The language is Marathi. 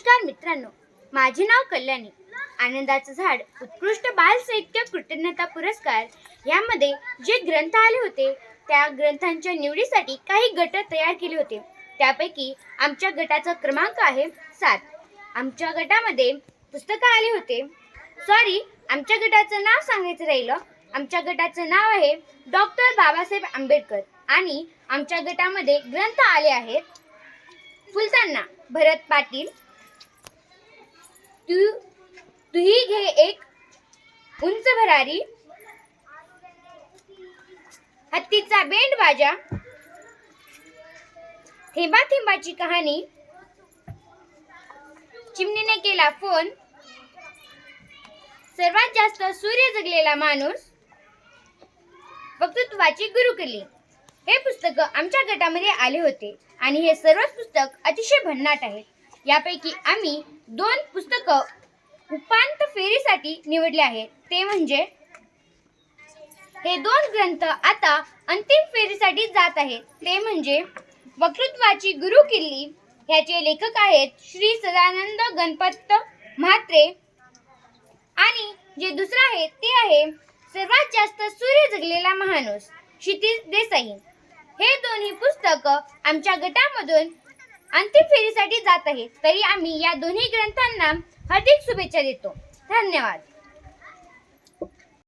नमस्कार मित्रांनो, माझे नाव कल्याणी. आनंदाचं झाड उत्कृष्ट बाल साहित्य कृतज्ञता पुरस्कार यामध्ये जे ग्रंथ आले होते त्या ग्रंथांच्या निवडीसाठी काही गट तयार केले होते. त्यापैकी आमच्या गटाचा क्रमांक आहे 7. आमच्या गटामध्ये पुस्तकं आले होते. आमच्या गटाचं नाव सांगायचं राहिलं. आमच्या गटाचं नाव आहे डॉक्टर बाबासाहेब आंबेडकर आणि आमच्या गटामध्ये ग्रंथ आले आहेत फुलताना भरत पाटील, तुही घे एक उंच भरारी, हत्तीचा बेंड बाजा, थेंबा थेंबाची कहाणी, चिमणीने केला फोन, सर्वात जास्त सूर्य जगलेला माणूस, वक्तृत्वाची गुरुकिल्ली हे पुस्तक आमच्या गटामध्ये आले होते आणि हे सर्वच पुस्तक अतिशय भन्नाट आहेत. यापैकी आम्ही 2 पुस्तकं उपांत्य फेरीसाठी निवडले आहेत. ते म्हणजे हे 2 ग्रंथ आता अंतिम फेरीसाठी जात आहेत. ते म्हणजे वक्तृत्वाची गुरुकिल्ली, ह्याचे लेखक आहेत श्री सदानंद गणपत म्हात्रे आणि जे दुसरं आहे ते आहे सर्वात जास्त सूर्य जगलेला माणूस क्षितिज देसाई. हे दोन्ही पुस्तकं आमच्या गटामधून अंतिम फेरीसाठी जात आहेत. तरी आम्ही या दोन्ही ग्रंथांना हार्दिक शुभेच्छा देतो. धन्यवाद.